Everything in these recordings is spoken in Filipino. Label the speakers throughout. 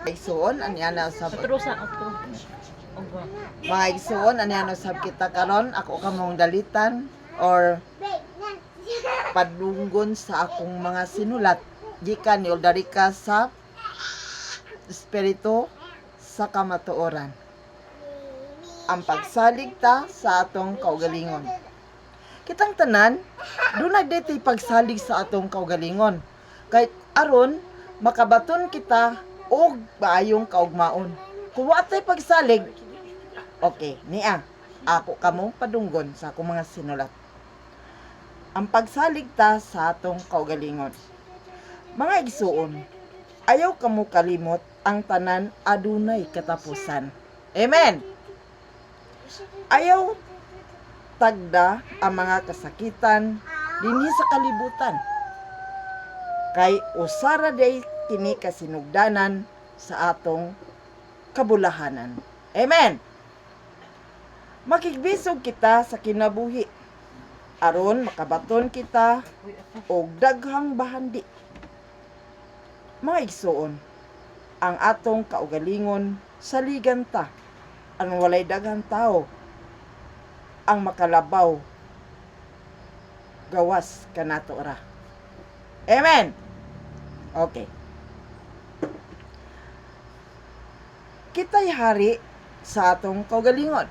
Speaker 1: Igsuon anyana sab
Speaker 2: Patrusan ako. Ogo.
Speaker 1: mga igsuon anyana sab kita karon ako kamong dalitan or padunggon sa akong mga sinulat gikan ni Oldarika sa espiritu sa kamatuoran. Ang pagsalig ta sa atong kaugalingon. Kitang tanan, dunay daytoy pagsalig sa atong kaugalingon. Kay aron makabaton kita og maayong kaugmaon. Kung wa tay pagsalig, okay, niya, ako kamong padunggon sa akong mga sinulat. Ang pagsalig ta sa atong kaugalingon. Mga igsuon, ayaw kamo kalimot ang tanan adunay katapusan. Amen. Ayaw tagda ang mga kasakitan dinhi sa kalibutan. Kay usara day kini kasinugdanan sa atong kabulahanan. Amen. Makigbisog kita sa kinabuhi aron makabaton kita og daghang bahandi. Mga igsuon, ang atong kaugalingon saligan ta ang walay daghang tao ang makalabaw gawas kanato ra. Amen. Okay. Kita'y hari sa atong kaugalingon.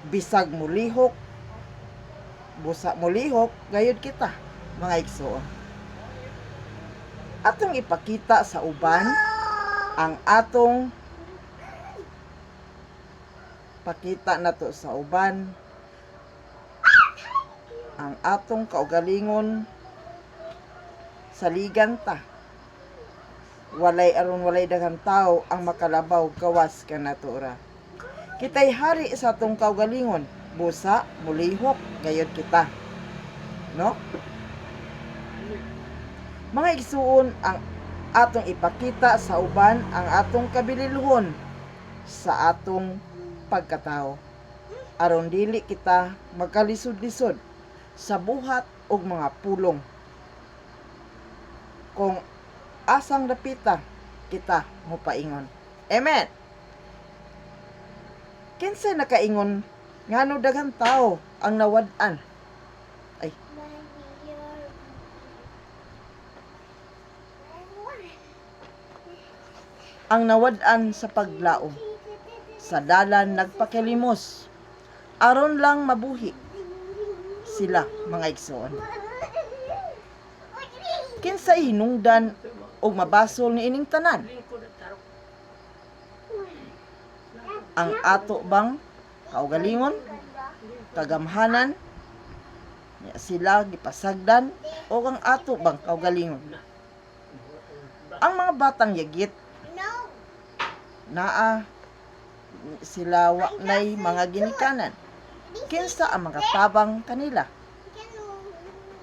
Speaker 1: Bisag mulihok, busa mulihok, gayud kita, mga igsoon. Atong ipakita sa uban ang atong pakita nato sa uban ang atong kaugalingon saligan ta. Walay daghang tao ang makalabaw gawas kanato ra. Kita'y hari sa atong kaugalingon, busa mulihok gayud kita. No? Mga igsuon, ang atong ipakita sa uban ang atong kabililhon sa atong pagkatao. Aron dili kita magkalisod-lisod sa buhat og mga pulong. Kung asang dapita kita mopaingon. Amen. Kinsa nakaingon ngano daghang tao ang nawad-an? Ay. Ang nawad-an sa paglaom. Sa dalan nagpakilimos. Aron lang mabuhi sila, mga igsoon. Kinsa hinungdan og mabasol ni ining tanan? Ang ato bang kaugalingon, kagamhanan, sila gipasagdan o ang ato bang kaugalingon? Ang mga batang yagit naa sila wa nay mga ginikanan. Kinsa ang mga tabang kanila?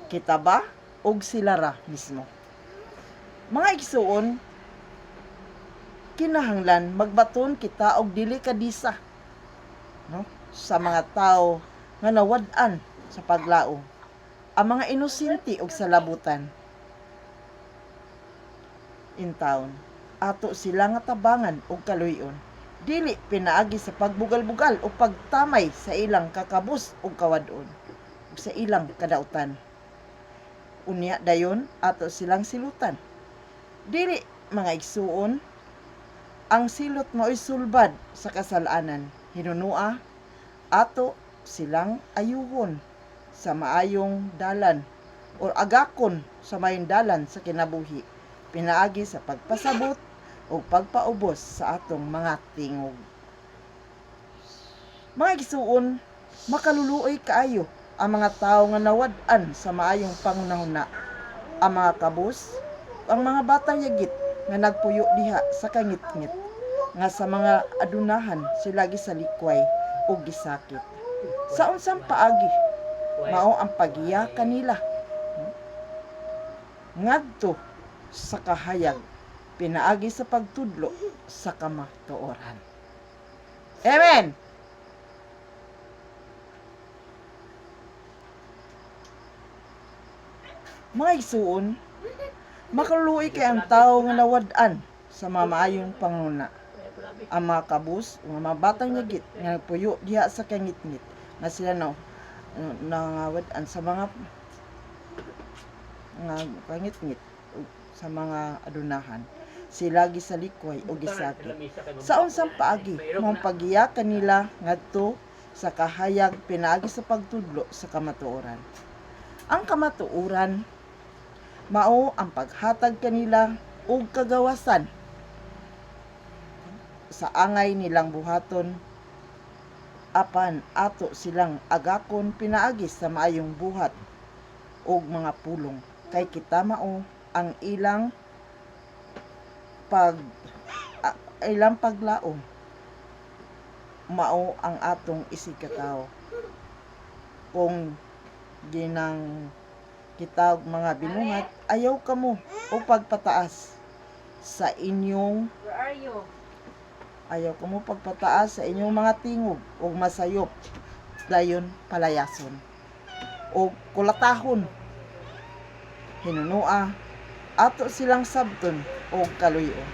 Speaker 1: Kita ba og sila ra mismo? Mga igsuon, kinahanglan magbaton kita og dili kadisa, no? Sa mga tao nga nawad-an sa paglaom, ang mga inosente og salabutan. In town, ato sila nga tabangan og kaluyon, dili pinaagi sa pagbugal-bugal o pagtamay sa ilang kakabus o kawadon o sa ilang kadautan. Unya dayon ato silang silutan. Dili, mga igsuon, ang silot mao'y sulbad sa kasalanan. Hinunua ato silang ayuhon sa maayong dalan o agakon sa mayong dalan sa kinabuhi, pinaagi sa pagpasabot o pagpaubos sa atong mga tingog. Mga igsuon, makaluluoy kaayo ang mga tao nga nawad-an sa maayong pangunahuna. Ang mga kabus, ang mga batang yagit nga nagpuyo diha sa kangit-ngit, nga sa mga adunahan sila gisalikway o gisakit. Sa unsang paagi, mao ang pagiya kanila. Ngadto sa kahayag, pinaagi sa pagtudlo sa kamatuoran. Amen! Mga igsuon, Makaluoy kay ang tao nga nawad-an sa mamayong panguna. Ang mga kabus, ang mga batang nyagit nga puyo diha sa kangit-ngit nga sila nangawad-an sa mga nga kangit-ngit sa mga adunahan. Sila gisalikway o gisakit. Sa unsang paagi, mong pagiya kanila ngadto sa kahayag pinaagi sa pagtudlo sa kamatuoran. Ang kamatuoran mao ang paghatag kanila og kagawasan sa angay nilang buhaton apan ato silang agakon pinaagi sa maayong buhat og mga pulong kay kita mao ang ilang paglaom mao ang atong isigkatao kung ginang kita mga binuhat ayaw kamo o pagpataas sa inyong ayaw kamo pagpataas sa inyong mga tingog o masayop dayon palayason o kulatahon hinunua ato silang sabton o kaluyon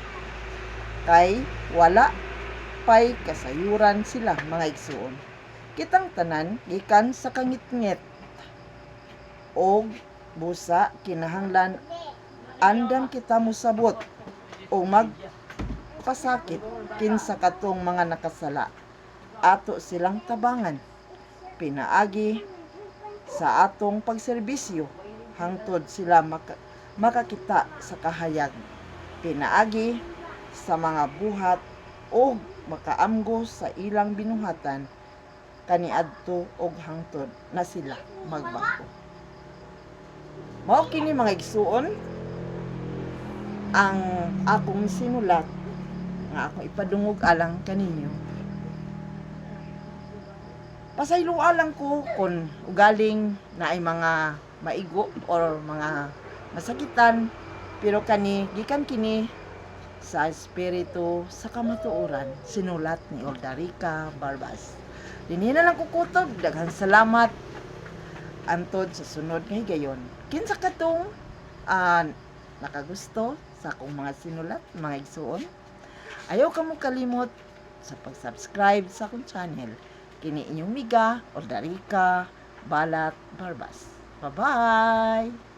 Speaker 1: kay wala pay kasayuran sila mga igsuon kitang tanan gikan sa kangit-ngit og busa kinahanglan andam kita musabot o magpasakit kinsa katong mga nakasala ato silang tabangan pinaagi sa atong pagserbisyo hangtod sila makakita sa kahayag pinaagi sa mga buhat o makaamgo sa ilang binuhatan kaniadto og hangtod na sila magbago. Mao kini mga igsuon ang akong sinulat nga akong ipadungog alang kaninyo. Pasayloa lang ko kung ugaling na ay mga maigo or mga masakitan pero gikan kini sa espiritu sa kamatuoran sinulat ni Ordarica Barbas. Dinhi na lang kukutob daghang salamat antod sa sunod nga higayon. Kinsa katong nakagusto sa akong mga sinulat, mga igsuon. Ayaw ka mo kalimot sa pag-subscribe sa akong channel. Kini inyong miga, Ordarica Balat Barbas. Bye-bye!